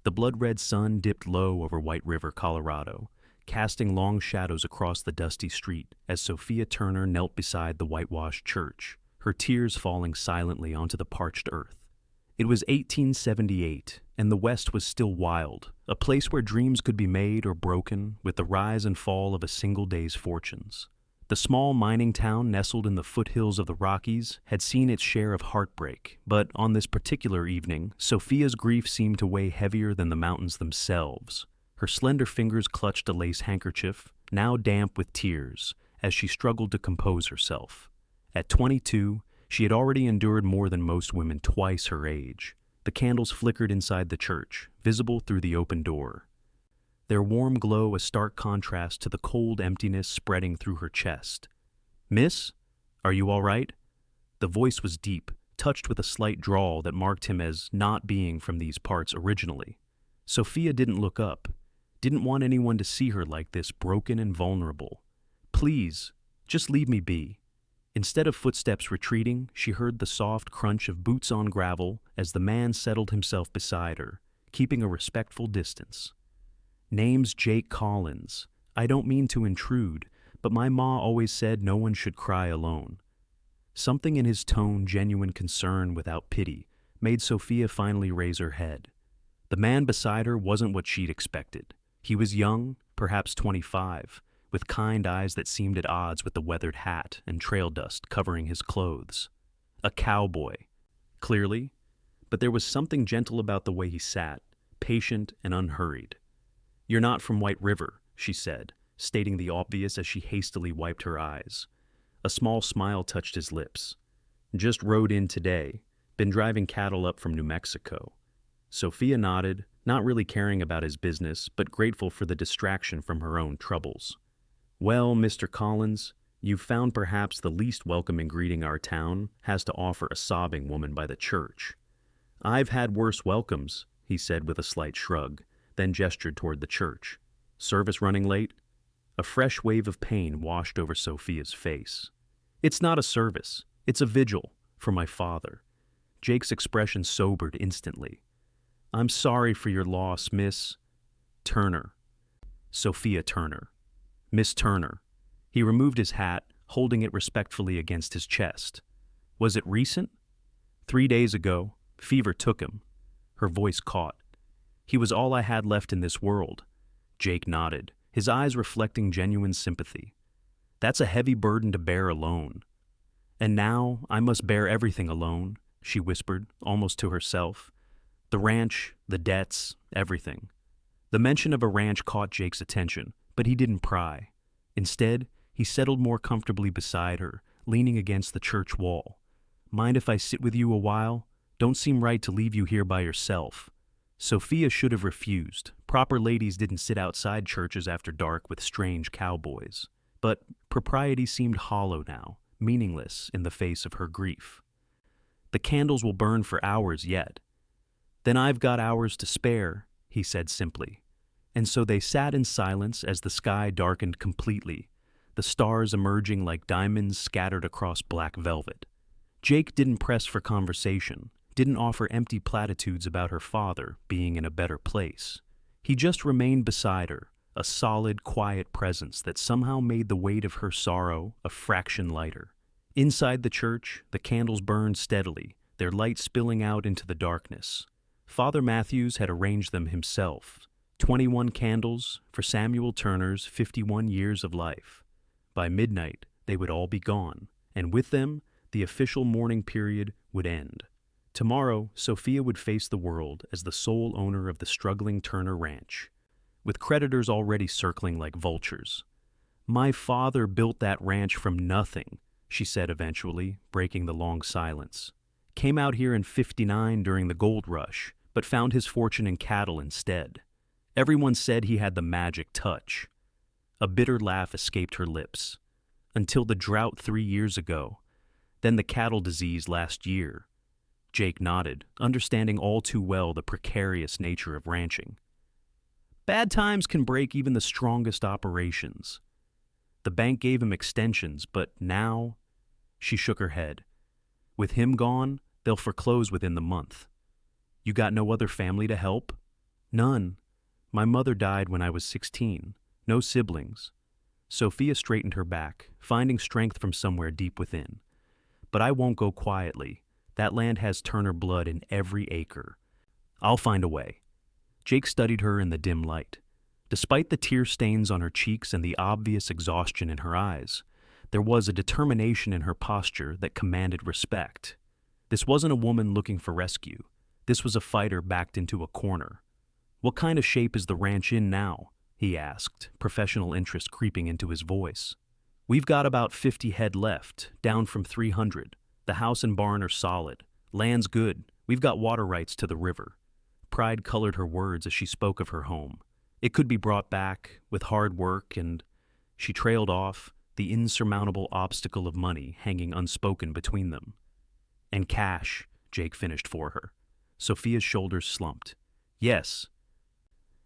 The blood-red sun dipped low over White River, Colorado, casting long shadows across the dusty street as Sophia Turner knelt beside the whitewashed church, her tears falling silently onto the parched earth. It was 1878, and the West was still wild, a place where dreams could be made or broken with the rise and fall of a single day's fortunes. The small mining town nestled in the foothills of the Rockies had seen its share of heartbreak, but on this particular evening, Sophia's grief seemed to weigh heavier than the mountains themselves. Her slender fingers clutched a lace handkerchief, now damp with tears, as she struggled to compose herself. At 22, she had already endured more than most women twice her age. The candles flickered inside the church, visible through the open door, their warm glow a stark contrast to the cold emptiness spreading through her chest. "Miss, are you all right?" The voice was deep, touched with a slight drawl that marked him as not being from these parts originally. Sophia didn't look up, didn't want anyone to see her like this, broken and vulnerable. "Please, just leave me be." Instead of footsteps retreating, she heard the soft crunch of boots on gravel as the man settled himself beside her, keeping a respectful distance. "Name's Jake Collins. I don't mean to intrude, but my ma always said no one should cry alone." Something in his tone, genuine concern without pity, made Sophia finally raise her head. The man beside her wasn't what she'd expected. He was young, perhaps 25, with kind eyes that seemed at odds with the weathered hat and trail dust covering his clothes. A cowboy, clearly, but there was something gentle about the way he sat, patient and unhurried. "You're not from White River," she said, stating the obvious as she hastily wiped her eyes. A small smile touched his lips. "Just rode in today. Been driving cattle up from New Mexico." Sophia nodded, not really caring about his business, but grateful for the distraction from her own troubles. "Well, Mr. Collins, you've found perhaps the least welcoming greeting our town has to offer a sobbing woman by the church." "I've had worse welcomes," he said with a slight shrug, then gestured toward the church. "Service running late?" A fresh wave of pain washed over Sophia's face. "It's not a service. It's a vigil for my father." Jake's expression sobered instantly. "I'm sorry for your loss, Miss Turner." Sophia Turner. "Miss Turner." He removed his hat, holding it respectfully against his chest. "Was it recent?" 3 days ago. Fever took him." Her voice caught. "He was all I had left in this world." Jake nodded, his eyes reflecting genuine sympathy. "That's a heavy burden to bear alone." "And now I must bear everything alone," she whispered, almost to herself. "The ranch, the debts, everything." The mention of a ranch caught Jake's attention, but he didn't pry. Instead, he settled more comfortably beside her, leaning against the church wall. "Mind if I sit with you a while? Don't seem right to leave you here by yourself." Sophia should have refused. Proper ladies didn't sit outside churches after dark with strange cowboys. But propriety seemed hollow now, meaningless in the face of her grief. "The candles will burn for hours yet." "Then I've got hours to spare," he said simply. And so they sat in silence as the sky darkened completely, the stars emerging like diamonds scattered across black velvet. Jake didn't press for conversation, didn't offer empty platitudes about her father being in a better place. He just remained beside her, a solid, quiet presence that somehow made the weight of her sorrow a fraction lighter. Inside the church, the candles burned steadily, their light spilling out into the darkness. Father Matthews had arranged them himself, 21 candles for Samuel Turner's 51 years of life. By midnight, they would all be gone, and with them, the official mourning period would end. Tomorrow, Sophia would face the world as the sole owner of the struggling Turner ranch, with creditors already circling like vultures. "My father built that ranch from nothing," she said eventually, breaking the long silence. "Came out here in '59 during the gold rush, but found his fortune in cattle instead. Everyone said he had the magic touch." A bitter laugh escaped her lips. "Until the drought 3 years ago, then the cattle disease last year." Jake nodded, understanding all too well the precarious nature of ranching. "Bad times can break even the strongest operations. The bank gave him extensions, but now—" She shook her head. "With him gone, they'll foreclose within the month." "You got no other family to help?" None. My mother died when I was 16. No siblings. Sophia straightened her back, finding strength from somewhere deep within. But I won't go quietly. That land has Turner blood in every acre. I'll find a way. Jake studied her in the dim light. Despite the tear stains on her cheeks and the obvious exhaustion in her eyes, there was a determination in her posture that commanded respect. This wasn't a woman looking for rescue. This was a fighter backed into a corner. "What kind of shape is the ranch in now?" he asked, professional interest creeping into his voice. "We've got about 50 head left, down from 300. The house and barn are solid. Land's good. We've got water rights to the river." Pride colored her words as she spoke of her home. It could be brought back, with hard work, and she trailed off, the insurmountable obstacle of money hanging unspoken between them. "And cash," Jake finished for her. Sophia's shoulders slumped. "Yes.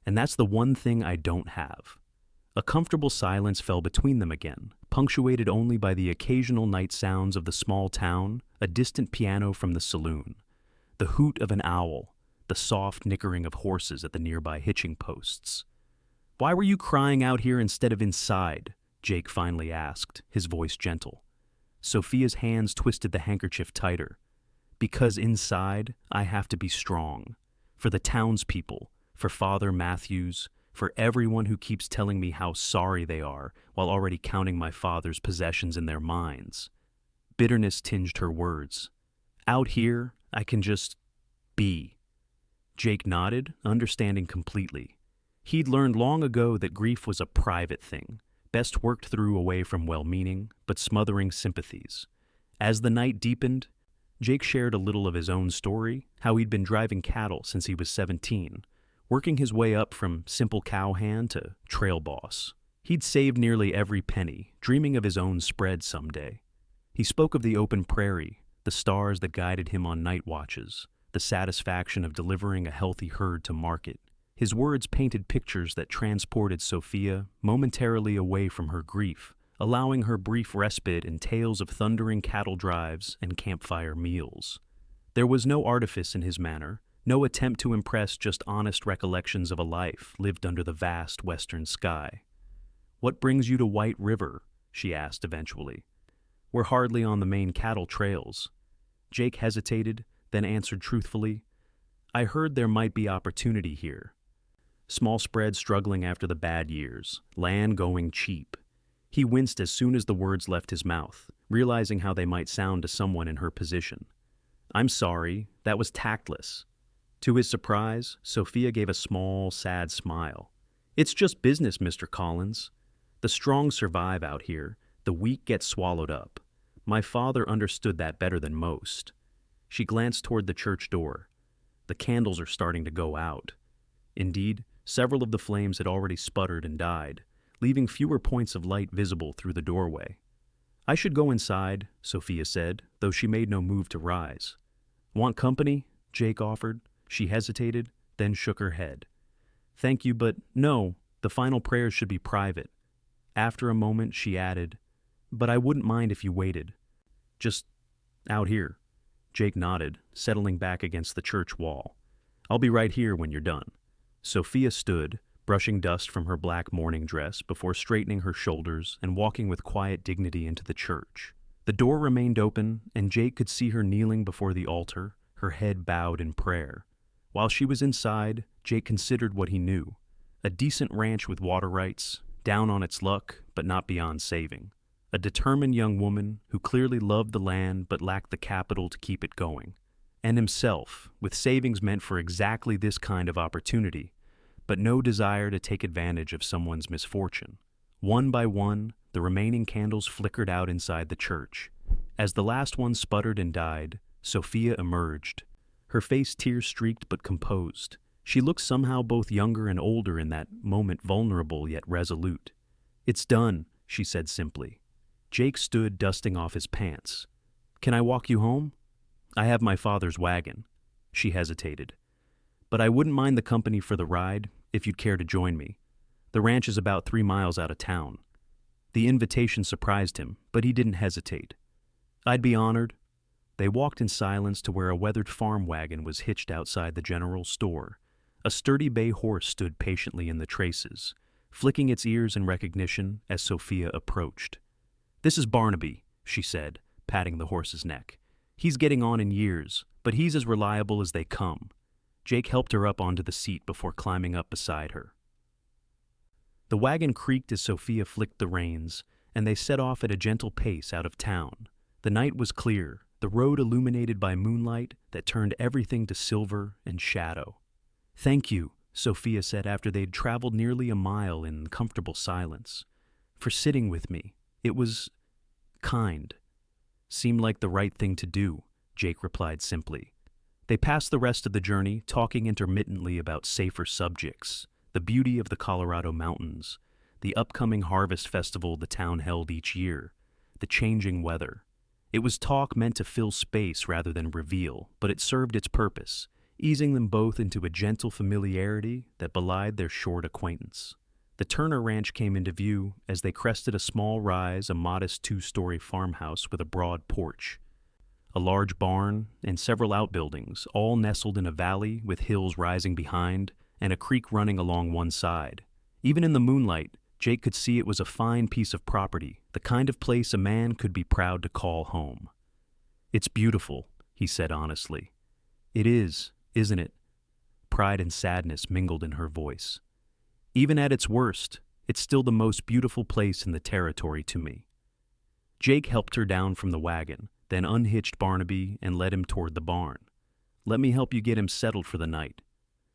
And that's the one thing I don't have." A comfortable silence fell between them again, punctuated only by the occasional night sounds of the small town, a distant piano from the saloon, the hoot of an owl, the soft nickering of horses at the nearby hitching posts. "Why were you crying out here instead of inside?" Jake finally asked, his voice gentle. Sophia's hands twisted the handkerchief tighter. "Because inside, I have to be strong. For the townspeople, for Father Matthews, for everyone who keeps telling me how sorry they are while already counting my father's possessions in their minds." Bitterness tinged her words. "Out here, I can just be." Jake nodded, understanding completely. He'd learned long ago that grief was a private thing, best worked through away from well-meaning, but smothering sympathies. As the night deepened, Jake shared a little of his own story, how he'd been driving cattle since he was 17, working his way up from simple cowhand to trail boss. He'd saved nearly every penny, dreaming of his own spread someday. He spoke of the open prairie, the stars that guided him on night watches, the satisfaction of delivering a healthy herd to market. His words painted pictures that transported Sophia momentarily away from her grief, allowing her brief respite in tales of thundering cattle drives and campfire meals. There was no artifice in his manner, no attempt to impress, just honest recollections of a life lived under the vast western sky. "What brings you to White River?" she asked eventually. "We're hardly on the main cattle trails." Jake hesitated, then answered truthfully, "I heard there might be opportunity here. Small spread struggling after the bad years, land going cheap." He winced as soon as the words left his mouth, realizing how they might sound to someone in her position. "I'm sorry, that was tactless." To his surprise, Sophia gave a small, sad smile. "It's just business, Mr. Collins. The strong survive out here, the weak get swallowed up. My father understood that better than most." She glanced toward the church door. "The candles are starting to go out." Indeed, several of the flames had already sputtered and died, leaving fewer points of light visible through the doorway. "I should go inside," Sophia said, though she made no move to rise. "Want company?" Jake offered. She hesitated, then shook her head. "Thank you, but no, the final prayers should be private." After a moment, she added, "But I wouldn't mind if you waited. Just out here." Jake nodded, settling back against the church wall. "I'll be right here when you're done." Sophia stood, brushing dust from her black mourning dress before straightening her shoulders and walking with quiet dignity into the church. The door remained open, and Jake could see her kneeling before the altar, her head bowed in prayer. While she was inside, Jake considered what he knew. A decent ranch with water rights, down on its luck, but not beyond saving. A determined young woman who clearly loved the land but lacked the capital to keep it going. And himself, with savings meant for exactly this kind of opportunity, but no desire to take advantage of someone's misfortune. One by one, the remaining candles flickered out inside the church. As the last one sputtered and died, Sophia emerged. Her face tear-streaked but composed. She looked somehow both younger and older in that moment, vulnerable yet resolute. "It's done," she said simply. Jake stood dusting off his pants. "Can I walk you home?" "I have my father's wagon." She hesitated. "But I wouldn't mind the company for the ride, if you'd care to join me. The ranch is about 3 miles out of town." The invitation surprised him, but he didn't hesitate. "I'd be honored." They walked in silence to where a weathered farm wagon was hitched outside the general store. A sturdy bay horse stood patiently in the traces, flicking its ears in recognition as Sophia approached. "This is Barnaby," she said, patting the horse's neck. "He's getting on in years, but he's as reliable as they come." Jake helped her up onto the seat before climbing up beside her. The wagon creaked as Sophia flicked the reins, and they set off at a gentle pace out of town. The night was clear, the road illuminated by moonlight that turned everything to silver and shadow. "Thank you," Sophia said after they'd traveled nearly a mile in comfortable silence, "for sitting with me. It was kind." "Seemed like the right thing to do," Jake replied simply. They passed the rest of the journey, talking intermittently about safer subjects, the beauty of the Colorado mountains, the upcoming harvest festival the town held each year, the changing weather. It was talk meant to fill space rather than reveal, but it served its purpose, easing them both into a gentle familiarity that belied their short acquaintance. The Turner Ranch came into view as they crested a small rise, a modest 2-story farmhouse with a broad porch. A large barn and several outbuildings, all nestled in a valley with hills rising behind and a creek running along one side. Even in the moonlight, Jake could see it was a fine piece of property, the kind of place a man could be proud to call home. "It's beautiful," he said honestly. "It is, isn't it?" Pride and sadness mingled in her voice. "Even at its worst, it's still the most beautiful place in the territory to me." Jake helped her down from the wagon, then unhitched Barnaby and led him toward the barn. "Let me help you get him settled for the night."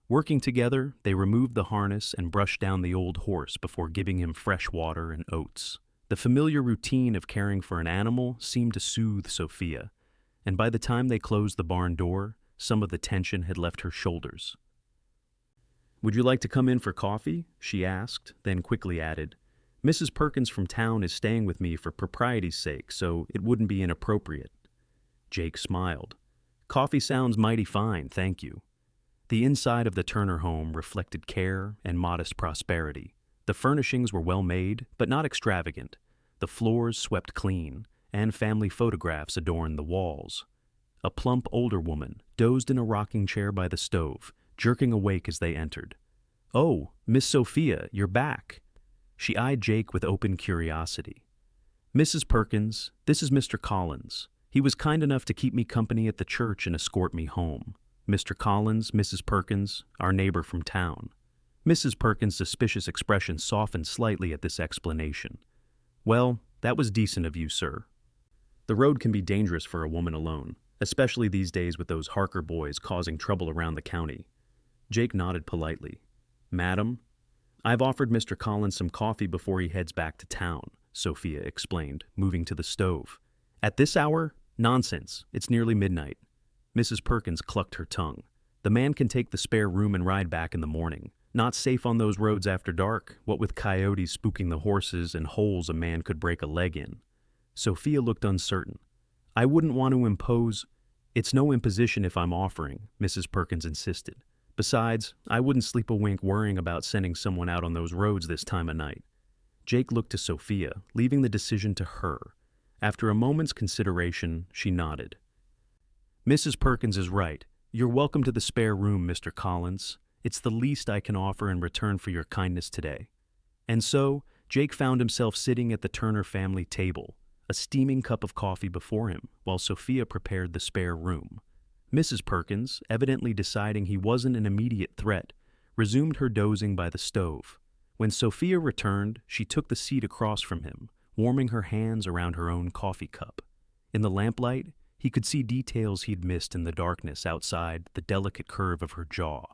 Working together, they removed the harness and brushed down the old horse before giving him fresh water and oats. The familiar routine of caring for an animal seemed to soothe Sophia, and by the time they closed the barn door, some of the tension had left her shoulders. "Would you like to come in for coffee?" she asked, then quickly added, "Mrs. Perkins from town is staying with me for propriety's sake, so it wouldn't be inappropriate." Jake smiled. "Coffee sounds mighty fine, thank you." The inside of the Turner home reflected care and modest prosperity. The furnishings were well made, but not extravagant. The floors swept clean, and family photographs adorned the walls. A plump older woman dozed in a rocking chair by the stove, jerking awake as they entered. "Oh, Miss Sophia, you're back." She eyed Jake with open curiosity. "Mrs. Perkins, this is Mr. Collins. He was kind enough to keep me company at the church and escort me home. Mr. Collins, Mrs. Perkins, our neighbor from town." Mrs. Perkins' suspicious expression softened slightly at this explanation. "Well, that was decent of you, sir. The road can be dangerous for a woman alone, especially these days with those Harker boys causing trouble around the county." Jake nodded politely. "Madam, I've offered Mr. Collins some coffee before he heads back to town," Sophia explained, moving to the stove. "At this hour? Nonsense. It's nearly midnight." Mrs. Perkins clucked her tongue. "The man can take the spare room and ride back in the morning. Not safe on those roads after dark, what with coyotes spooking the horses and holes a man could break a leg in." Sophia looked uncertain. "I wouldn't want to impose—" "It's no imposition if I'm offering," Mrs. Perkins insisted. "Besides, I wouldn't sleep a wink worrying about sending someone out on those roads this time of night." Jake looked to Sophia, leaving the decision to her. After a moment's consideration, she nodded. "Mrs. Perkins is right. You're welcome to the spare room, Mr. Collins. It's the least I can offer in return for your kindness today." And so, Jake found himself sitting at the Turner family table, a steaming cup of coffee before him, while Sophia prepared the spare room. Mrs. Perkins, evidently deciding he wasn't an immediate threat, resumed her dozing by the stove. When Sophia returned, she took the seat across from him, warming her hands around her own coffee cup. In the lamplight, he could see details he'd missed in the darkness outside, the delicate curve of her jaw,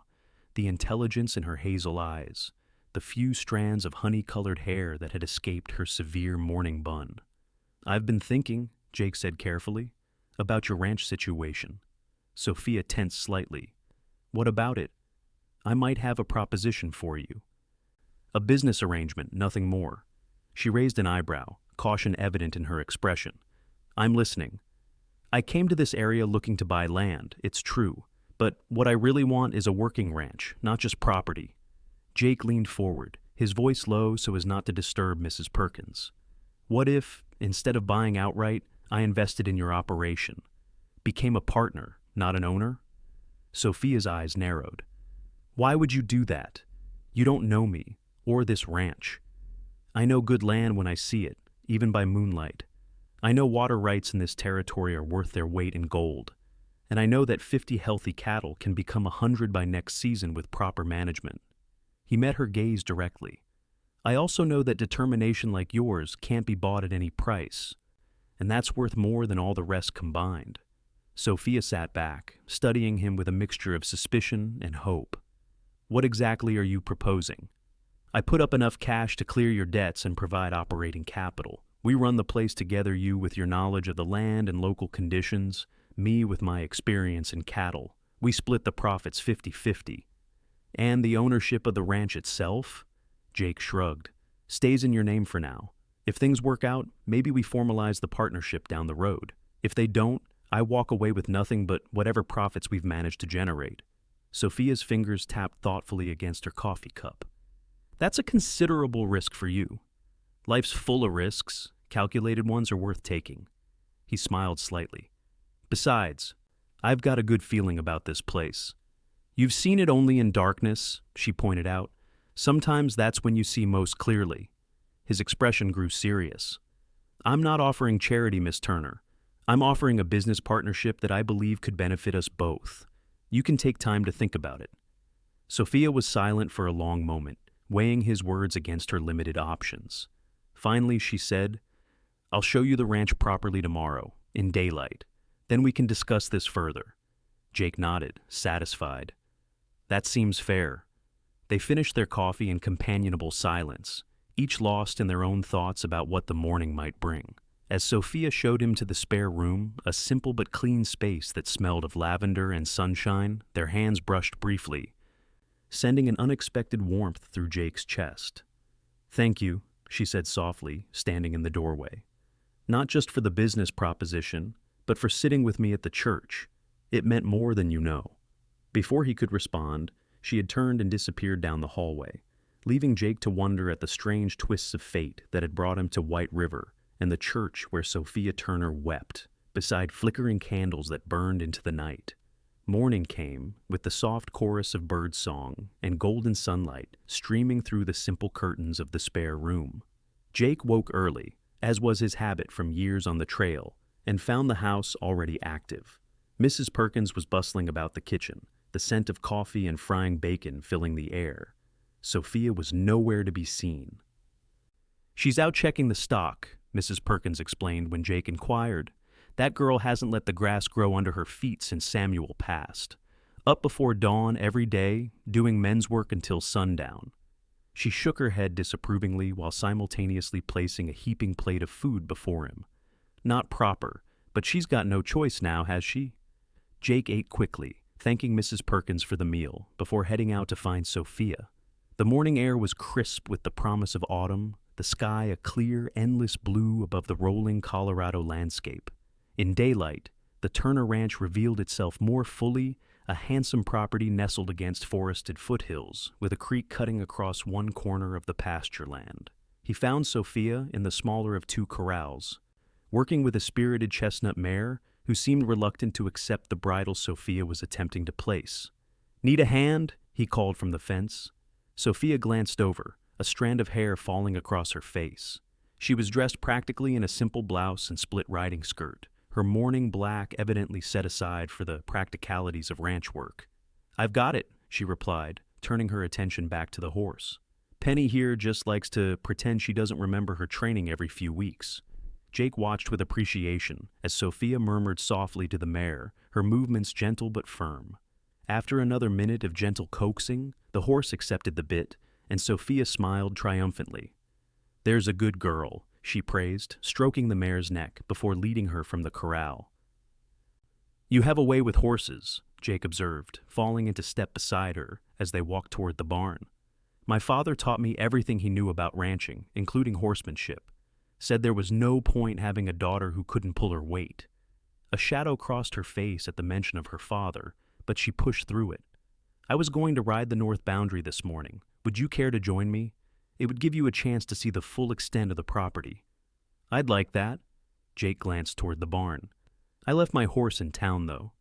the intelligence in her hazel eyes, the few strands of honey-colored hair that had escaped her severe morning bun. "I've been thinking," Jake said carefully, "about your ranch situation." Sophia tensed slightly. "What about it?" "I might have a proposition for you." "A business arrangement, nothing more." She raised an eyebrow, caution evident in her expression. "I'm listening." "I came to this area looking to buy land, it's true, but what I really want is a working ranch, not just property." Jake leaned forward, his voice low so as not to disturb Mrs. Perkins. "What if, instead of buying outright, I invested in your operation? Became a partner, not an owner?" Sophia's eyes narrowed. Why would you do that? You don't know me, or this ranch. I know good land when I see it, even by moonlight. I know water rights in this territory are worth their weight in gold. And I know that 50 healthy cattle can become 100 by next season with proper management. He met her gaze directly. I also know that determination like yours can't be bought at any price, and that's worth more than all the rest combined. Sophia sat back, studying him with a mixture of suspicion and hope. What exactly are you proposing? I put up enough cash to clear your debts and provide operating capital. We run the place together, you with your knowledge of the land and local conditions, me with my experience in cattle. We split the profits 50-50. And the ownership of the ranch itself? Jake shrugged. Stays in your name for now. If things work out, maybe we formalize the partnership down the road. If they don't, I walk away with nothing but whatever profits we've managed to generate. Sophia's fingers tapped thoughtfully against her coffee cup. That's a considerable risk for you. Life's full of risks. Calculated ones are worth taking. He smiled slightly. Besides, I've got a good feeling about this place. You've seen it only in darkness, she pointed out. Sometimes that's when you see most clearly. His expression grew serious. I'm not offering charity, Miss Turner. I'm offering a business partnership that I believe could benefit us both. You can take time to think about it. Sophia was silent for a long moment, weighing his words against her limited options. Finally, she said, I'll show you the ranch properly tomorrow, in daylight. Then we can discuss this further. Jake nodded, satisfied. That seems fair. They finished their coffee in companionable silence, each lost in their own thoughts about what the morning might bring. As Sophia showed him to the spare room, a simple but clean space that smelled of lavender and sunshine, their hands brushed briefly, sending an unexpected warmth through Jake's chest. Thank you, she said softly, standing in the doorway. Not just for the business proposition, but for sitting with me at the church. It meant more than you know. Before he could respond, she had turned and disappeared down the hallway, leaving Jake to wonder at the strange twists of fate that had brought him to White River and the church where Sophia Turner wept, beside flickering candles that burned into the night. Morning came, with the soft chorus of bird song and golden sunlight streaming through the simple curtains of the spare room. Jake woke early, as was his habit from years on the trail, and found the house already active. Mrs. Perkins was bustling about the kitchen, the scent of coffee and frying bacon filling the air. Sophia was nowhere to be seen. She's out checking the stock, Mrs. Perkins explained when Jake inquired. That girl hasn't let the grass grow under her feet since Samuel passed. Up before dawn every day, doing men's work until sundown. She shook her head disapprovingly while simultaneously placing a heaping plate of food before him. Not proper, but she's got no choice now, has she? Jake ate quickly, thanking Mrs. Perkins for the meal, before heading out to find Sophia. The morning air was crisp with the promise of autumn, the sky a clear, endless blue above the rolling Colorado landscape. In daylight, the Turner Ranch revealed itself more fully, a handsome property nestled against forested foothills, with a creek cutting across one corner of the pasture land. He found Sophia in the smaller of two corrals, working with a spirited chestnut mare who seemed reluctant to accept the bridle Sophia was attempting to place. Need a hand? He called from the fence. Sophia glanced over, a strand of hair falling across her face. She was dressed practically in a simple blouse and split riding skirt, her mourning black evidently set aside for the practicalities of ranch work. I've got it, she replied, turning her attention back to the horse. Penny here just likes to pretend she doesn't remember her training every few weeks. Jake watched with appreciation as Sophia murmured softly to the mare, her movements gentle but firm. After another minute of gentle coaxing, the horse accepted the bit, and Sophia smiled triumphantly. There's a good girl, she praised, stroking the mare's neck before leading her from the corral. You have a way with horses, Jake observed, falling into step beside her as they walked toward the barn. My father taught me everything he knew about ranching, including horsemanship. Said there was no point having a daughter who couldn't pull her weight. A shadow crossed her face at the mention of her father, but she pushed through it. I was going to ride the north boundary this morning. Would you care to join me? It would give you a chance to see the full extent of the property. I'd like that. Jake glanced toward the barn. I left my horse in town, though.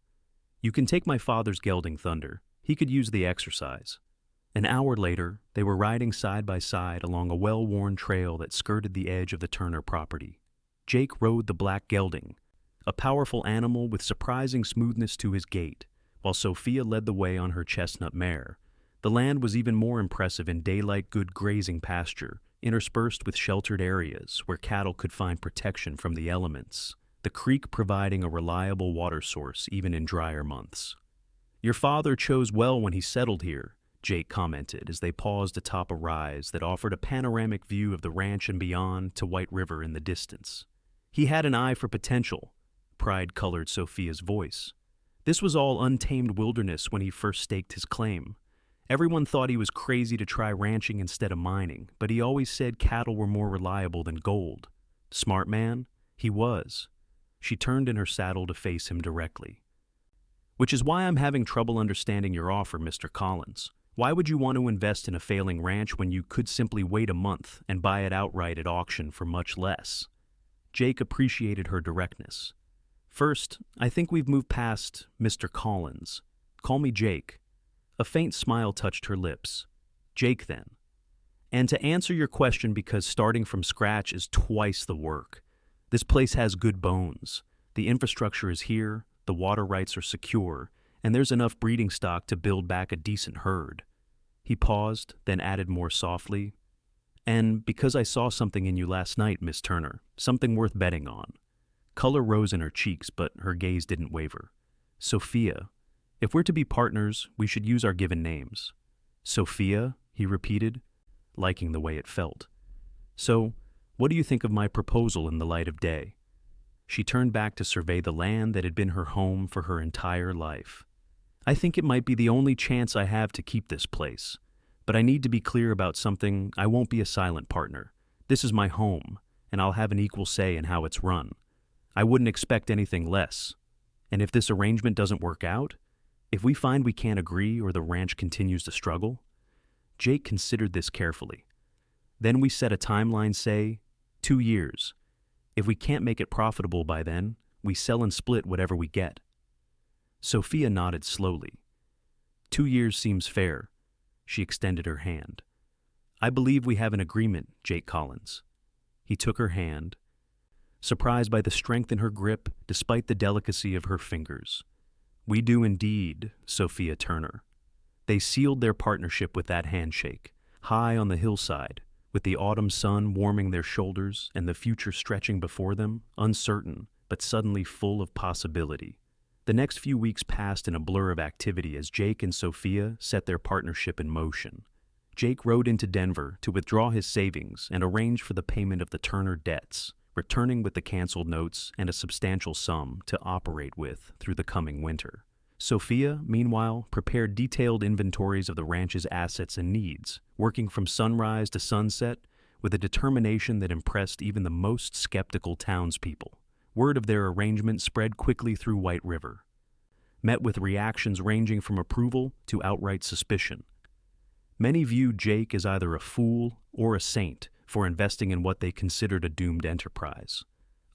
You can take my father's gelding Thunder. He could use the exercise. An hour later, they were riding side by side along a well-worn trail that skirted the edge of the Turner property. Jake rode the black gelding, a powerful animal with surprising smoothness to his gait, while Sophia led the way on her chestnut mare. The land was even more impressive in daylight good grazing pasture, interspersed with sheltered areas where cattle could find protection from the elements, the creek providing a reliable water source even in drier months. "Your father chose well when he settled here," Jake commented as they paused atop a rise that offered a panoramic view of the ranch and beyond to White River in the distance. "He had an eye for potential," pride colored Sophia's voice. "This was all untamed wilderness when he first staked his claim. Everyone thought he was crazy to try ranching instead of mining, but he always said cattle were more reliable than gold. Smart man? He was." She turned in her saddle to face him directly. "Which is why I'm having trouble understanding your offer, Mr. Collins. Why would you want to invest in a failing ranch when you could simply wait a month and buy it outright at auction for much less?" Jake appreciated her directness. "First, I think we've moved past Mr. Collins. Call me Jake." A faint smile touched her lips. "Jake, then. And to answer your question, because starting from scratch is twice the work. This place has good bones. The infrastructure is here, the water rights are secure, and there's enough breeding stock to build back a decent herd." He paused, then added more softly, "And because I saw something in you last night, Miss Turner, something worth betting on." Color rose in her cheeks, but her gaze didn't waver. "Sophia. If we're to be partners, we should use our given names." "Sophia?" he repeated, liking the way it felt. "So, what do you think of my proposal in the light of day?" She turned back to survey the land that had been her home for her entire life. "I think it might be the only chance I have to keep this place. But I need to be clear about something. I won't be a silent partner. This is my home, and I'll have an equal say in how it's run. I wouldn't expect anything less. And if this arrangement doesn't work out, if we find we can't agree or the ranch continues to struggle." Jake considered this carefully. "Then we set a timeline, say, 2 years. If we can't make it profitable by then, we sell and split whatever we get." Sophia nodded slowly. 2 years seems fair." She extended her hand. "I believe we have an agreement, Jake Collins." He took her hand, surprised by the strength in her grip despite the delicacy of her fingers. "We do indeed, Sophia Turner." They sealed their partnership with that handshake, high on the hillside, with the autumn sun warming their shoulders and the future stretching before them, uncertain, but suddenly full of possibility. The next few weeks passed in a blur of activity as Jake and Sophia set their partnership in motion. Jake rode into Denver to withdraw his savings and arrange for the payment of the Turner debts, returning with the canceled notes and a substantial sum to operate with through the coming winter. Sophia, meanwhile, prepared detailed inventories of the ranch's assets and needs, working from sunrise to sunset with a determination that impressed even the most skeptical townspeople. Word of their arrangement spread quickly through White River, met with reactions ranging from approval to outright suspicion. Many viewed Jake as either a fool or a saint for investing in what they considered a doomed enterprise.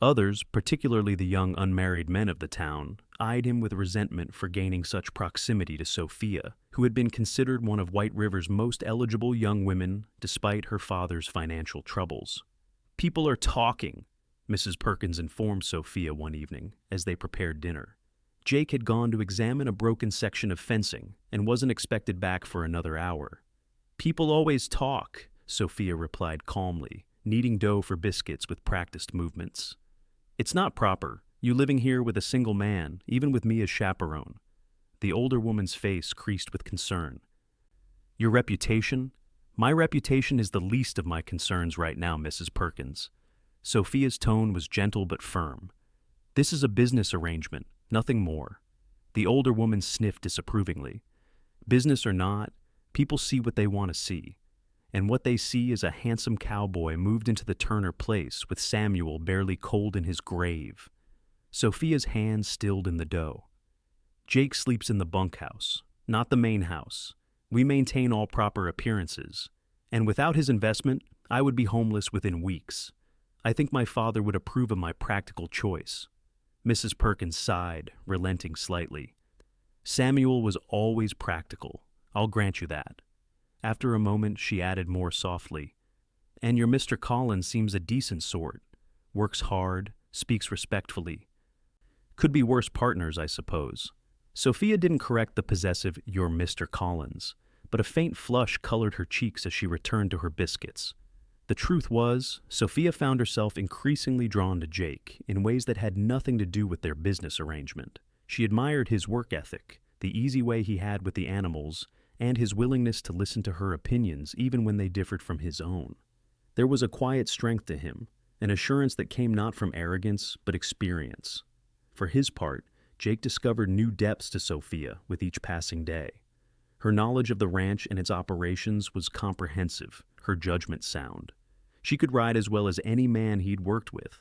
Others, particularly the young unmarried men of the town, eyed him with resentment for gaining such proximity to Sophia, who had been considered one of White River's most eligible young women despite her father's financial troubles. "People are talking," Mrs. Perkins informed Sophia one evening as they prepared dinner. Jake had gone to examine a broken section of fencing and wasn't expected back for another hour. "People always talk," Sophia replied calmly, kneading dough for biscuits with practiced movements. "It's not proper, you living here with a single man, even with me as chaperone." The older woman's face creased with concern. "Your reputation? My reputation is the least of my concerns right now, Mrs. Perkins." Sophia's tone was gentle but firm. "This is a business arrangement, nothing more." The older woman sniffed disapprovingly. "Business or not, people see what they want to see. And what they see is a handsome cowboy moved into the Turner place with Samuel barely cold in his grave." Sophia's hand stilled in the dough. "Jake sleeps in the bunkhouse, not the main house. We maintain all proper appearances. And without his investment, I would be homeless within weeks. I think my father would approve of my practical choice." Mrs. Perkins sighed, relenting slightly. "Samuel was always practical. I'll grant you that." After a moment, she added more softly, "And your Mr. Collins seems a decent sort. Works hard, speaks respectfully. Could be worse partners, I suppose." Sophia didn't correct the possessive "your Mr. Collins," but a faint flush colored her cheeks as she returned to her biscuits. The truth was, Sophia found herself increasingly drawn to Jake in ways that had nothing to do with their business arrangement. She admired his work ethic, the easy way he had with the animals, and his willingness to listen to her opinions even when they differed from his own. There was a quiet strength to him, an assurance that came not from arrogance but experience. For his part, Jake discovered new depths to Sophia with each passing day. Her knowledge of the ranch and its operations was comprehensive, her judgment sound. She could ride as well as any man he'd worked with,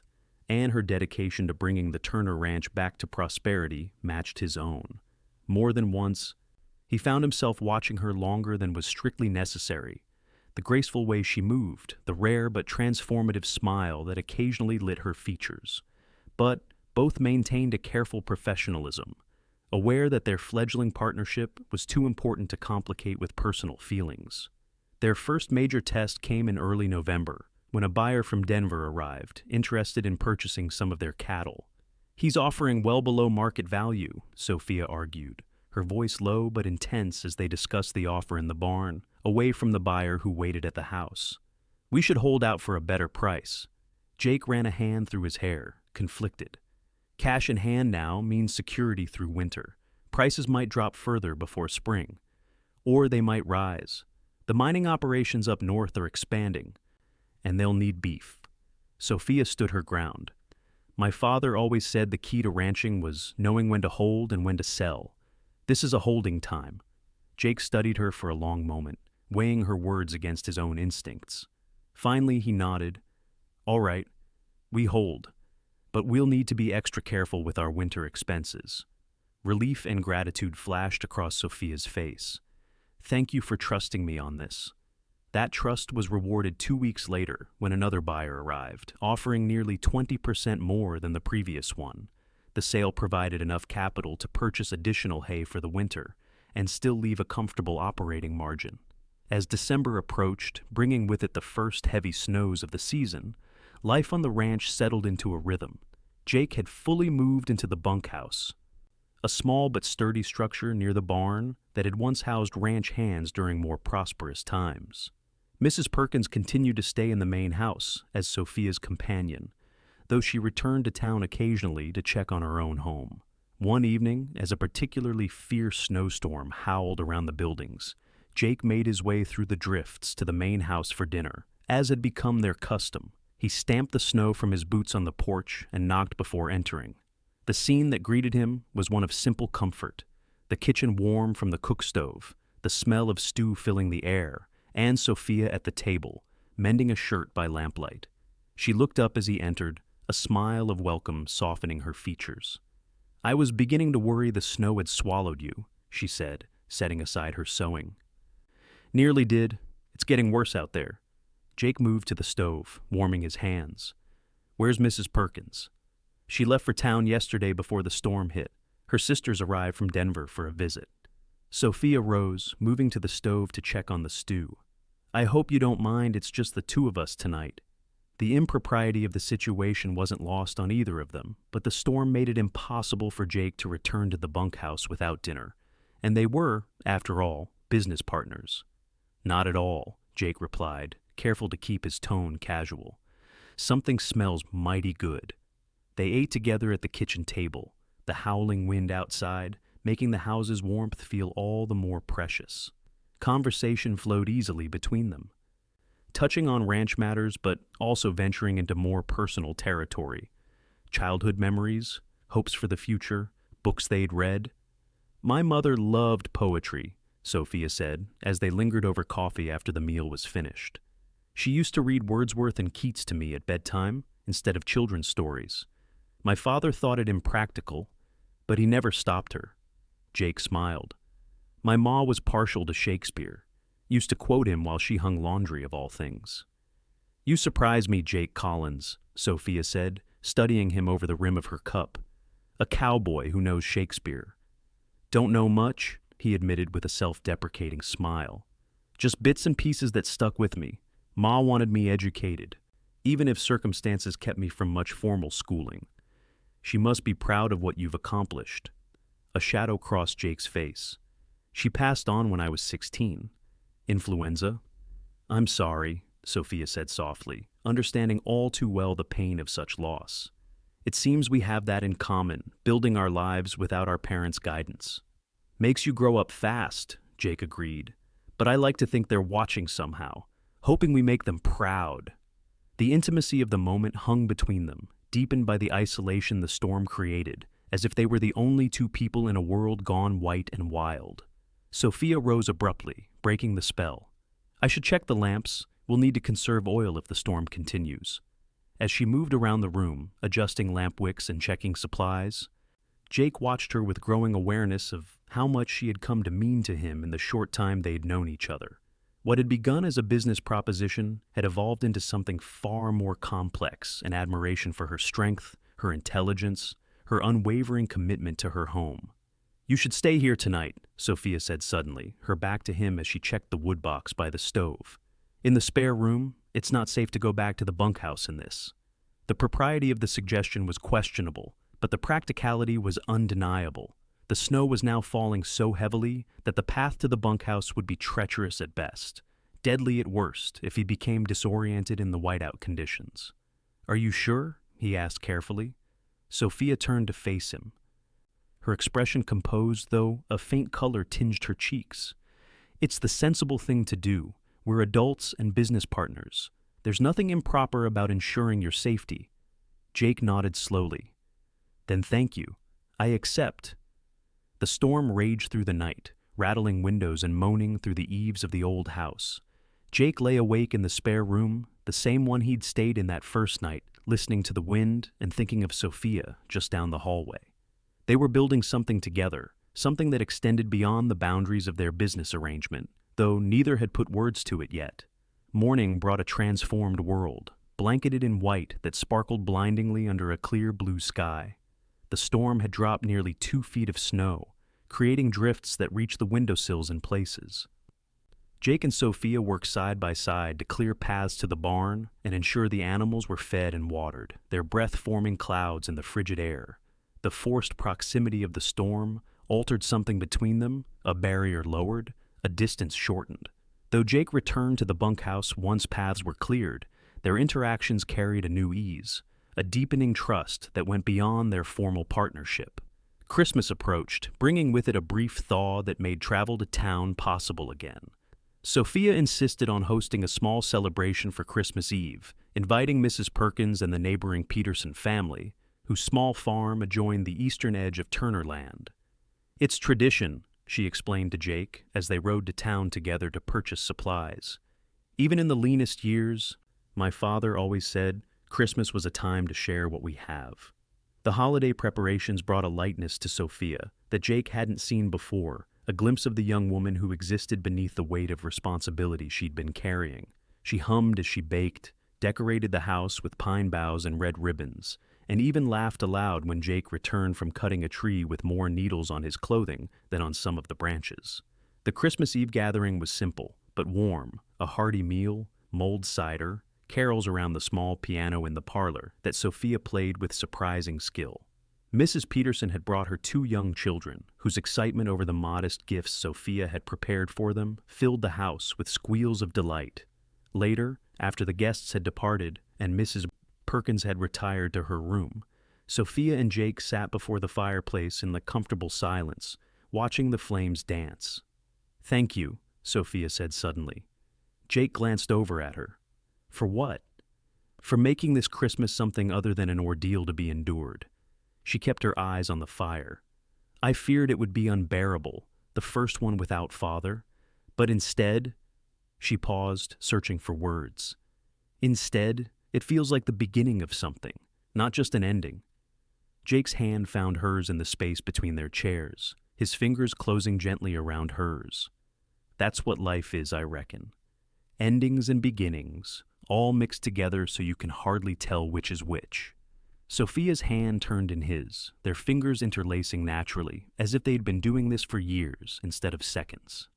and her dedication to bringing the Turner Ranch back to prosperity matched his own. More than once, he found himself watching her longer than was strictly necessary. The graceful way she moved, the rare but transformative smile that occasionally lit her features. But both maintained a careful professionalism, aware that their fledgling partnership was too important to complicate with personal feelings. Their first major test came in early November, when a buyer from Denver arrived, interested in purchasing some of their cattle. "He's offering well below market value," Sophia argued, her voice low but intense as they discussed the offer in the barn, away from the buyer who waited at the house. "We should hold out for a better price." Jake ran a hand through his hair, conflicted. Cash in hand now means security through winter. Prices might drop further before spring. Or they might rise. The mining operations up north are expanding, and they'll need beef. Sophia stood her ground. "My father always said the key to ranching was knowing when to hold and when to sell. This is a holding time." Jake studied her for a long moment, weighing her words against his own instincts. Finally, he nodded. "All right, we hold. But we'll need to be extra careful with our winter expenses." Relief and gratitude flashed across Sophia's face. "Thank you for trusting me on this." That trust was rewarded 2 weeks later when another buyer arrived, offering nearly 20% more than the previous one. The sale provided enough capital to purchase additional hay for the winter and still leave a comfortable operating margin. As December approached, bringing with it the first heavy snows of the season, life on the ranch settled into a rhythm. Jake had fully moved into the bunkhouse, a small but sturdy structure near the barn that had once housed ranch hands during more prosperous times. Mrs. Perkins continued to stay in the main house as Sophia's companion, though she returned to town occasionally to check on her own home. One evening, as a particularly fierce snowstorm howled around the buildings, Jake made his way through the drifts to the main house for dinner. As had become their custom, he stamped the snow from his boots on the porch and knocked before entering. The scene that greeted him was one of simple comfort, the kitchen warm from the cook stove, the smell of stew filling the air, and Sophia at the table, mending a shirt by lamplight. She looked up as he entered, a smile of welcome softening her features. "I was beginning to worry the snow had swallowed you," she said, setting aside her sewing. "Nearly did. It's getting worse out there." Jake moved to the stove, warming his hands. "Where's Mrs. Perkins?" "She left for town yesterday before the storm hit. Her sisters arrived from Denver for a visit." Sophia rose, moving to the stove to check on the stew. "I hope you don't mind, it's just the two of us tonight." The impropriety of the situation wasn't lost on either of them, but the storm made it impossible for Jake to return to the bunkhouse without dinner, and they were, after all, business partners. "Not at all," Jake replied, careful to keep his tone casual. "Something smells mighty good." They ate together at the kitchen table, the howling wind outside making the house's warmth feel all the more precious. Conversation flowed easily between them, touching on ranch matters but also venturing into more personal territory. Childhood memories, hopes for the future, books they'd read. "My mother loved poetry," Sophia said, as they lingered over coffee after the meal was finished. "She used to read Wordsworth and Keats to me at bedtime instead of children's stories. My father thought it impractical, but he never stopped her." Jake smiled. "My ma was partial to Shakespeare. Used to quote him while she hung laundry of all things." "You surprise me, Jake Collins," Sophia said, studying him over the rim of her cup. "A cowboy who knows Shakespeare." "Don't know much," he admitted with a self-deprecating smile. Just bits and pieces that stuck with me. Ma wanted me educated, even if circumstances kept me from much formal schooling. She must be proud of what you've accomplished. A shadow crossed Jake's face. She passed on when I was 16. Influenza? I'm sorry, Sophia said softly, understanding all too well the pain of such loss. It seems we have that in common, building our lives without our parents' guidance. Makes you grow up fast, Jake agreed. But I like to think they're watching somehow, hoping we make them proud. The intimacy of the moment hung between them, deepened by the isolation the storm created, as if they were the only two people in a world gone white and wild. Sophia rose abruptly, breaking the spell. I should check the lamps. We'll need to conserve oil if the storm continues. As she moved around the room, adjusting lamp wicks and checking supplies, Jake watched her with growing awareness of how much she had come to mean to him in the short time they'd known each other. What had begun as a business proposition had evolved into something far more complex, an admiration for her strength, her intelligence, her unwavering commitment to her home. You should stay here tonight, Sophia said suddenly, her back to him as she checked the wood box by the stove. In the spare room, it's not safe to go back to the bunkhouse in this. The propriety of the suggestion was questionable, but the practicality was undeniable. The snow was now falling so heavily that the path to the bunkhouse would be treacherous at best, deadly at worst if he became disoriented in the whiteout conditions. Are you sure? He asked carefully. Sophia turned to face him. Her expression composed, though a faint color tinged her cheeks. It's the sensible thing to do. We're adults and business partners. There's nothing improper about ensuring your safety. Jake nodded slowly. Then thank you. I accept. The storm raged through the night, rattling windows and moaning through the eaves of the old house. Jake lay awake in the spare room, the same one he'd stayed in that first night, listening to the wind and thinking of Sophia just down the hallway. They were building something together, something that extended beyond the boundaries of their business arrangement, though neither had put words to it yet. Morning brought a transformed world, blanketed in white that sparkled blindingly under a clear blue sky. The storm had dropped nearly 2 feet of snow, creating drifts that reached the windowsills in places. Jake and Sophia worked side by side to clear paths to the barn and ensure the animals were fed and watered, their breath forming clouds in the frigid air. The forced proximity of the storm altered something between them, a barrier lowered, a distance shortened. Though Jake returned to the bunkhouse once paths were cleared, their interactions carried a new ease, a deepening trust that went beyond their formal partnership. Christmas approached, bringing with it a brief thaw that made travel to town possible again. Sophia insisted on hosting a small celebration for Christmas Eve, inviting Mrs. Perkins and the neighboring Peterson family, whose small farm adjoined the eastern edge of Turner Land. It's tradition, she explained to Jake as they rode to town together to purchase supplies. Even in the leanest years, my father always said, Christmas was a time to share what we have. The holiday preparations brought a lightness to Sophia that Jake hadn't seen before, a glimpse of the young woman who existed beneath the weight of responsibility she'd been carrying. She hummed as she baked, decorated the house with pine boughs and red ribbons, and even laughed aloud when Jake returned from cutting a tree with more needles on his clothing than on some of the branches. The Christmas Eve gathering was simple, but warm, a hearty meal, mulled cider, carols around the small piano in the parlor that Sophia played with surprising skill. Mrs. Peterson had brought her 2 young children, whose excitement over the modest gifts Sophia had prepared for them filled the house with squeals of delight. Later, after the guests had departed and Mrs. Perkins had retired to her room, Sophia and Jake sat before the fireplace in the comfortable silence, watching the flames dance. Thank you, Sophia said suddenly. Jake glanced over at her. For what? For making this Christmas something other than an ordeal to be endured. She kept her eyes on the fire. I feared it would be unbearable, the first one without father, but instead, she paused, searching for words. Instead, it feels like the beginning of something, not just an ending. Jake's hand found hers in the space between their chairs, his fingers closing gently around hers. That's what life is, I reckon. Endings and beginnings, all mixed together so you can hardly tell which is which. Sophia's hand turned in his, their fingers interlacing naturally, as if they'd been doing this for years instead of seconds.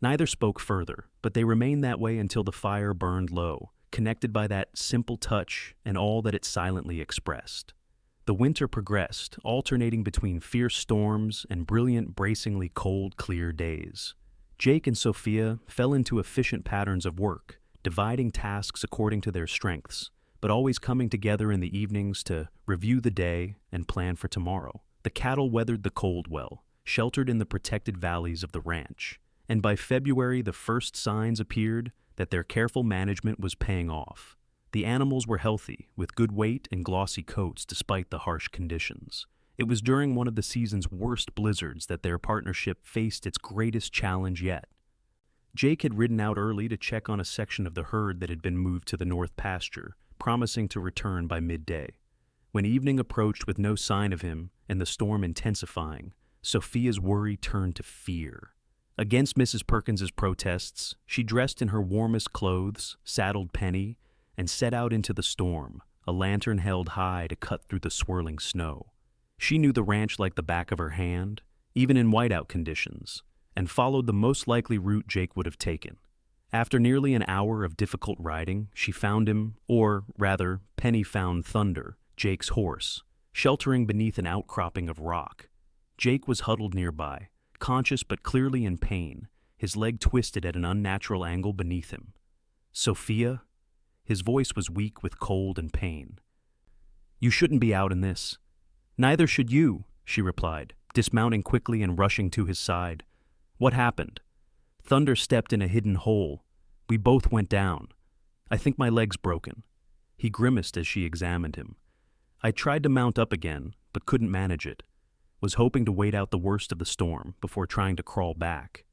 Neither spoke further, but they remained that way until the fire burned low, connected by that simple touch and all that it silently expressed. The winter progressed, alternating between fierce storms and brilliant, bracingly cold, clear days. Jake and Sophia fell into efficient patterns of work, dividing tasks according to their strengths, but always coming together in the evenings to review the day and plan for tomorrow. The cattle weathered the cold well, sheltered in the protected valleys of the ranch, and by February the first signs appeared that their careful management was paying off. The animals were healthy, with good weight and glossy coats despite the harsh conditions. It was during one of the season's worst blizzards that their partnership faced its greatest challenge yet. Jake had ridden out early to check on a section of the herd that had been moved to the north pasture, promising to return by midday. When evening approached with no sign of him and the storm intensifying, Sophia's worry turned to fear. Against Mrs. Perkins's protests, she dressed in her warmest clothes, saddled Penny, and set out into the storm, a lantern held high to cut through the swirling snow. She knew the ranch like the back of her hand, even in whiteout conditions, and followed the most likely route Jake would have taken. After nearly an hour of difficult riding, she found him, or rather, Penny found Thunder, Jake's horse, sheltering beneath an outcropping of rock. Jake was huddled nearby, conscious but clearly in pain, his leg twisted at an unnatural angle beneath him. "Sophia?" His voice was weak with cold and pain. "You shouldn't be out in this." "Neither should you," she replied, dismounting quickly and rushing to his side. "What happened?" "Thunder stepped in a hidden hole. We both went down. I think my leg's broken." He grimaced as she examined him. "I tried to mount up again, but couldn't manage it. Was hoping to wait out the worst of the storm before trying to crawl back."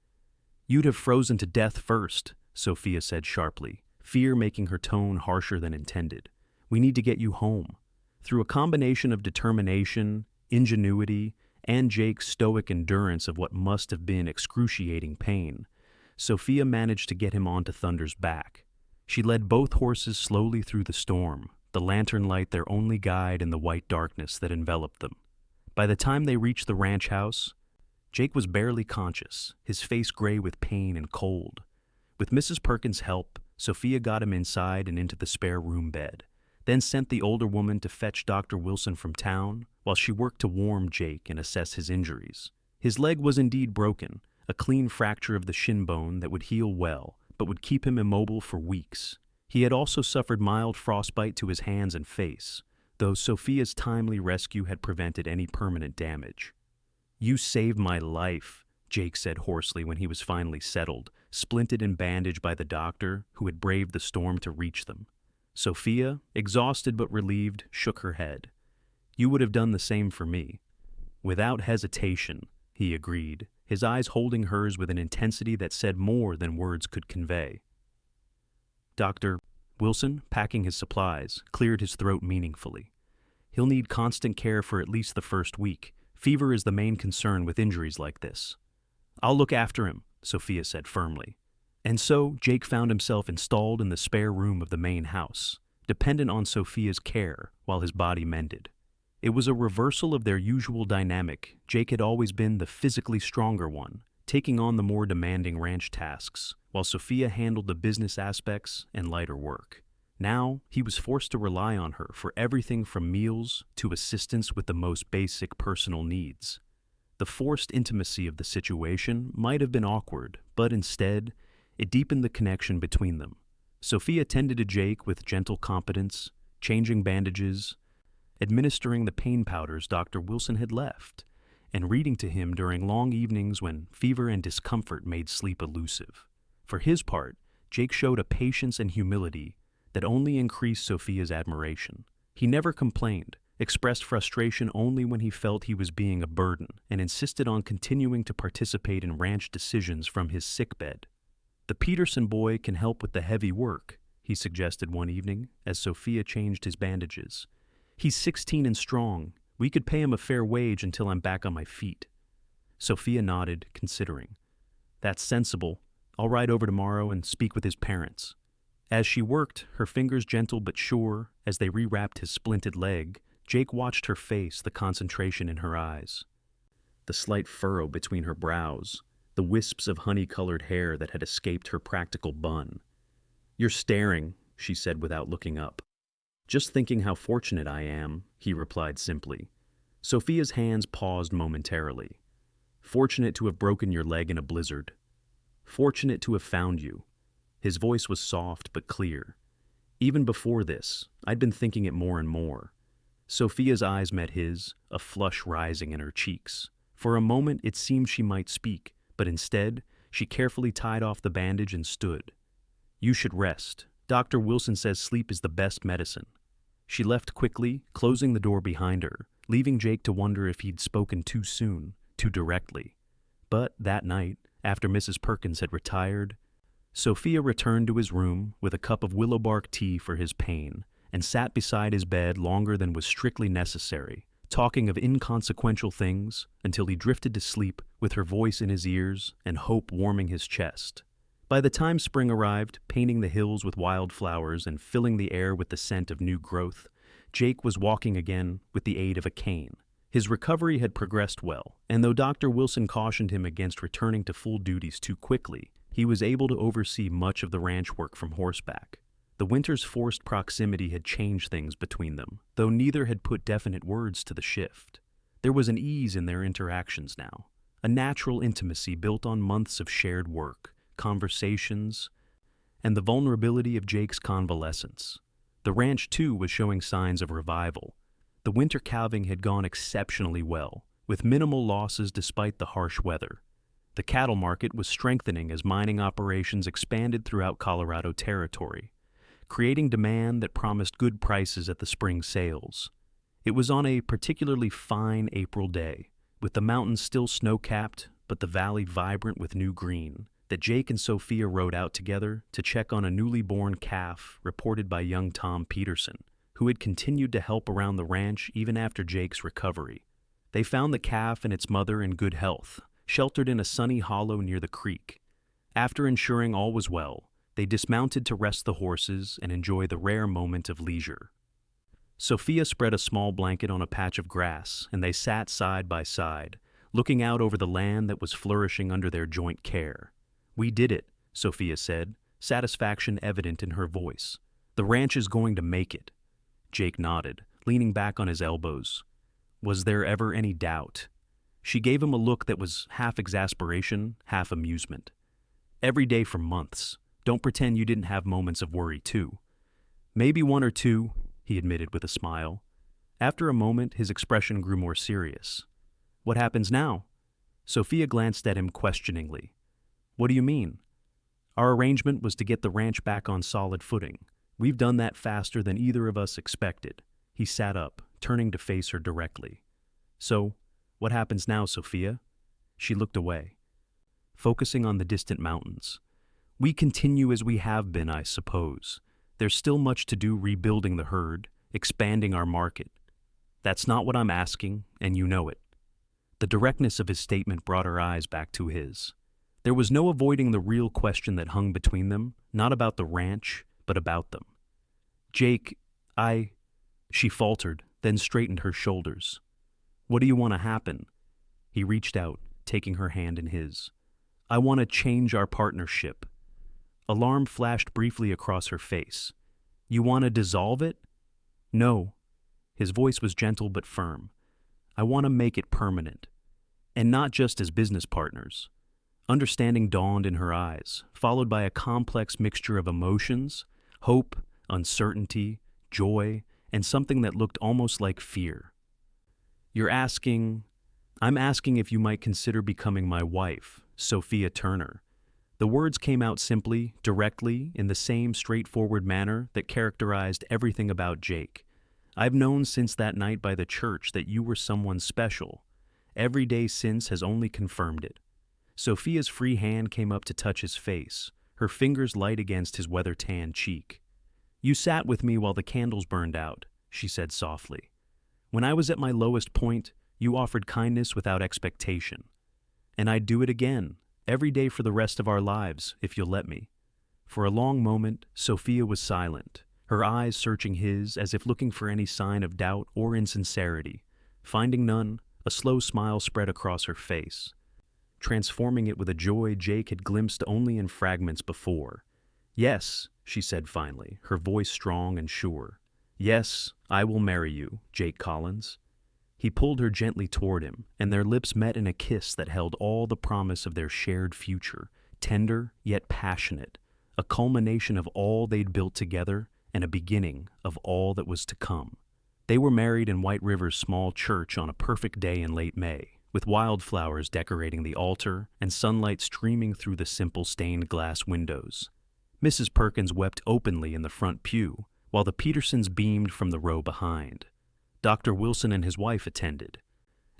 "You'd have frozen to death first," Sophia said sharply, fear making her tone harsher than intended. "We need to get you home." Through a combination of determination, ingenuity, and Jake's stoic endurance of what must have been excruciating pain, Sophia managed to get him onto Thunder's back. She led both horses slowly through the storm, the lantern light their only guide in the white darkness that enveloped them. By the time they reached the ranch house, Jake was barely conscious, his face gray with pain and cold. With Mrs. Perkins' help, Sophia got him inside and into the spare room bed, then sent the older woman to fetch Dr. Wilson from town while she worked to warm Jake and assess his injuries. His leg was indeed broken, a clean fracture of the shin bone that would heal well, but would keep him immobile for weeks. He had also suffered mild frostbite to his hands and face, though Sophia's timely rescue had prevented any permanent damage. "You saved my life," Jake said hoarsely when he was finally settled, splinted and bandaged by the doctor who had braved the storm to reach them. Sophia, exhausted but relieved, shook her head. "You would have done the same for me." "Without hesitation," he agreed, his eyes holding hers with an intensity that said more than words could convey. Dr. Wilson, packing his supplies, cleared his throat meaningfully. "He'll need constant care for at least the first week. Fever is the main concern with injuries like this." "I'll look after him," Sophia said firmly. And so Jake found himself installed in the spare room of the main house, dependent on Sophia's care while his body mended. It was a reversal of their usual dynamic. Jake had always been the physically stronger one, taking on the more demanding ranch tasks, while Sophia handled the business aspects and lighter work. Now, he was forced to rely on her for everything from meals to assistance with the most basic personal needs. The forced intimacy of the situation might have been awkward, but instead, it deepened the connection between them. Sophia tended to Jake with gentle competence, changing bandages, administering the pain powders Dr. Wilson had left, and reading to him during long evenings when fever and discomfort made sleep elusive. For his part, Jake showed a patience and humility that only increased Sophia's admiration. He never complained, expressed frustration only when he felt he was being a burden, and insisted on continuing to participate in ranch decisions from his sickbed. "The Peterson boy can help with the heavy work," he suggested one evening as Sophia changed his bandages. "He's 16 and strong. We could pay him a fair wage until I'm back on my feet." Sophia nodded, considering. "That's sensible. I'll ride over tomorrow and speak with his parents." As she worked, her fingers gentle but sure, as they rewrapped his splinted leg, Jake watched her face, the concentration in her eyes. The slight furrow between her brows, the wisps of honey-colored hair that had escaped her practical bun. "You're staring," she said without looking up. "Just thinking how fortunate I am," he replied simply. Sophia's hands paused momentarily. "Fortunate to have broken your leg in a blizzard. Fortunate to have found you." His voice was soft but clear. Even before this, I'd been thinking it more and more. Sophia's eyes met his, a flush rising in her cheeks. For a moment it seemed she might speak, but instead, she carefully tied off the bandage and stood. "You should rest. Dr. Wilson says sleep is the best medicine." She left quickly, closing the door behind her, leaving Jake to wonder if he'd spoken too soon, too directly. But that night, after Mrs. Perkins had retired, Sophia returned to his room with a cup of willowbark tea for his pain and sat beside his bed longer than was strictly necessary, talking of inconsequential things until he drifted to sleep with her voice in his ears and hope warming his chest. By the time spring arrived, painting the hills with wildflowers and filling the air with the scent of new growth, Jake was walking again with the aid of a cane. His recovery had progressed well, and though Dr. Wilson cautioned him against returning to full duties too quickly, he was able to oversee much of the ranch work from horseback. The winter's forced proximity had changed things between them, though neither had put definite words to the shift. There was an ease in their interactions now, a natural intimacy built on months of shared work, conversations, and the vulnerability of Jake's convalescence. The ranch, too, was showing signs of revival. The winter calving had gone exceptionally well, with minimal losses despite the harsh weather. The cattle market was strengthening as mining operations expanded throughout Colorado territory, creating demand that promised good prices at the spring sales. It was on a particularly fine April day, with the mountains still snow-capped but the valley vibrant with new green, that Jake and Sophia rode out together to check on a newly born calf reported by young Tom Peterson, who had continued to help around the ranch even after Jake's recovery. They found the calf and its mother in good health, sheltered in a sunny hollow near the creek. After ensuring all was well, they dismounted to rest the horses and enjoy the rare moment of leisure. Sophia spread a small blanket on a patch of grass, and they sat side by side, looking out over the land that was flourishing under their joint care. "We did it," Sophia said, satisfaction evident in her voice. "The ranch is going to make it." Jake nodded, leaning back on his elbows. Was there ever any doubt? She gave him a look that was half exasperation, half amusement. "Every day for months. Don't pretend you didn't have moments of worry, too." "Maybe one or two," he admitted with a smile. After a moment, his expression grew more serious. "What happens now?" Sophia glanced at him questioningly. "What do you mean?" "Our arrangement was to get the ranch back on solid footing. We've done that faster than either of us expected." He sat up, turning to face her directly. "So, what happens now, Sophia?" She looked away, focusing on the distant mountains. "We continue as we have been, I suppose. There's still much to do rebuilding the herd, expanding our market." "That's not what I'm asking, and you know it." The directness of his statement brought her eyes back to his. There was no avoiding the real question that hung between them, not about the ranch, but about them. "Jake, She faltered, then straightened her shoulders. "What do you want to happen?" He reached out, taking her hand in his. "I want to change our partnership." Alarm flashed briefly across her face. "You want to dissolve it?" "No." His voice was gentle but firm. "I want to make it permanent. And not just as business partners." Understanding dawned in her eyes, followed by a complex mixture of emotions, hope, uncertainty, joy, and something that looked almost like fear. I'm asking if you might consider becoming my wife, Sophia Turner." The words came out simply, directly, in the same straightforward manner that characterized everything about Jake. "I've known since that night by the church that you were someone special. Every day since has only confirmed it." Sophia's free hand came up to touch his face, her fingers light against his weather-tanned cheek. "You sat with me while the candles burned out," she said softly. "When I was at my lowest point, you offered kindness without expectation. And I'd do it again, every day for the rest of our lives, if you'll let me." For a long moment, Sophia was silent, her eyes searching his as if looking for any sign of doubt or insincerity. Finding none, a slow smile spread across her face. transforming it with a joy Jake had glimpsed only in fragments before. "Yes," she said finally, her voice strong and sure. "Yes, I will marry you, Jake Collins." He pulled her gently toward him, and their lips met in a kiss that held all the promise of their shared future, tender yet passionate, a culmination of all they'd built together and a beginning of all that was to come. They were married in White River's small church on a perfect day in late May, with wildflowers decorating the altar and sunlight streaming through the simple stained glass windows. Mrs. Perkins wept openly in the front pew, while the Petersons beamed from the row behind. Dr. Wilson and his wife attended,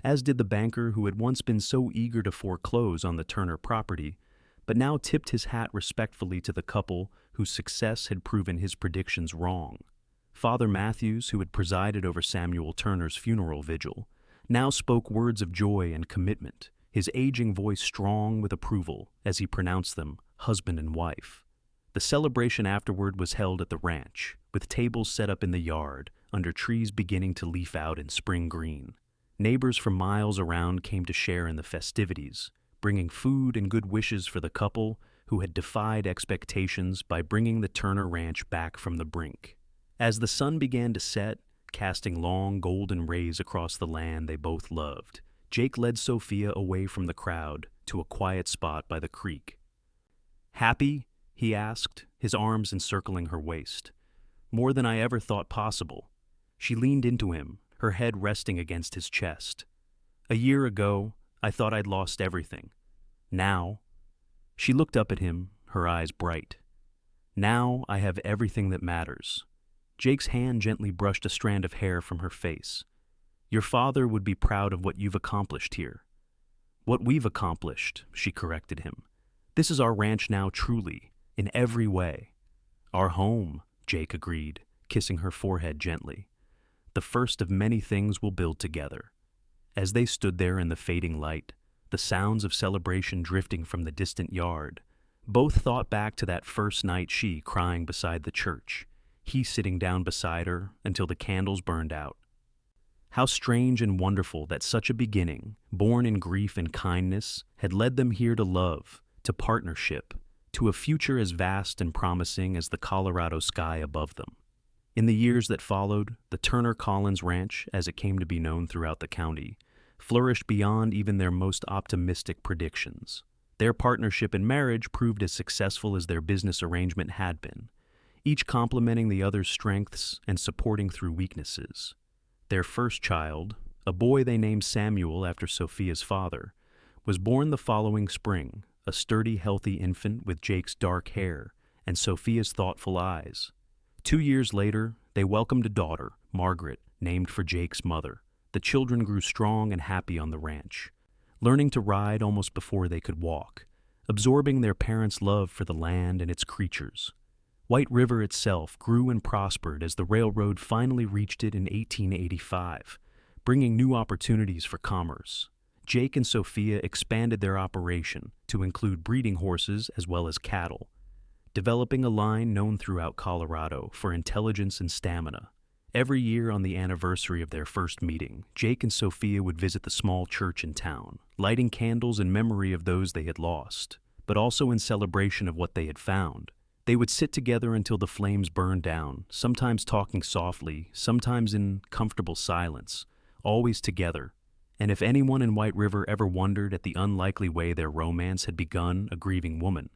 as did the banker who had once been so eager to foreclose on the Turner property, but now tipped his hat respectfully to the couple whose success had proven his predictions wrong. Father Matthews, who had presided over Samuel Turner's funeral vigil, now spoke words of joy and commitment, his aging voice strong with approval as he pronounced them husband and wife. The celebration afterward was held at the ranch, with tables set up in the yard, under trees beginning to leaf out in spring green. Neighbors from miles around came to share in the festivities, bringing food and good wishes for the couple who had defied expectations by bringing the Turner Ranch back from the brink. As the sun began to set, casting long golden rays across the land they both loved, Jake led Sophia away from the crowd to a quiet spot by the creek. "Happy?" he asked, his arms encircling her waist. "More than I ever thought possible." She leaned into him, her head resting against his chest. "A year ago, I thought I'd lost everything. Now," she looked up at him, her eyes bright. "Now I have everything that matters." Jake's hand gently brushed a strand of hair from her face. "Your father would be proud of what you've accomplished here." "What we've accomplished," she corrected him. "This is our ranch now truly, in every way." "Our home," Jake agreed, kissing her forehead gently. "The first of many things we'll build together." As they stood there in the fading light, the sounds of celebration drifting from the distant yard, both thought back to that first night, she crying beside the church, he sitting down beside her until the candles burned out. How strange and wonderful that such a beginning, born in grief and kindness, had led them here to love, to partnership, to a future as vast and promising as the Colorado sky above them. In the years that followed, the Turner Collins Ranch, as it came to be known throughout the county, flourished beyond even their most optimistic predictions. Their partnership and marriage proved as successful as their business arrangement had been, each complementing the other's strengths and supporting through weaknesses. Their first child, a boy they named Samuel after Sophia's father, was born the following spring, a sturdy, healthy infant with Jake's dark hair and Sophia's thoughtful eyes. 2 years later, they welcomed a daughter, Margaret, named for Jake's mother. The children grew strong and happy on the ranch, learning to ride almost before they could walk, absorbing their parents' love for the land and its creatures. White River itself grew and prospered as the railroad finally reached it in 1885, bringing new opportunities for commerce. Jake and Sophia expanded their operation to include breeding horses as well as cattle, developing a line known throughout Colorado for intelligence and stamina. Every year on the anniversary of their first meeting, Jake and Sophia would visit the small church in town, lighting candles in memory of those they had lost, but also in celebration of what they had found. They would sit together until the flames burned down, sometimes talking softly, sometimes in comfortable silence, always together. And if anyone in White River ever wondered at the unlikely way their romance had begun, a grieving woman,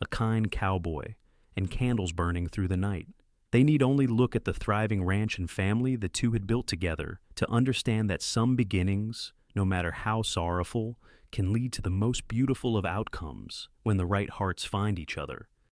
a kind cowboy, and candles burning through the night, they need only look at the thriving ranch and family the two had built together to understand that some beginnings, no matter how sorrowful, can lead to the most beautiful of outcomes when the right hearts find each other.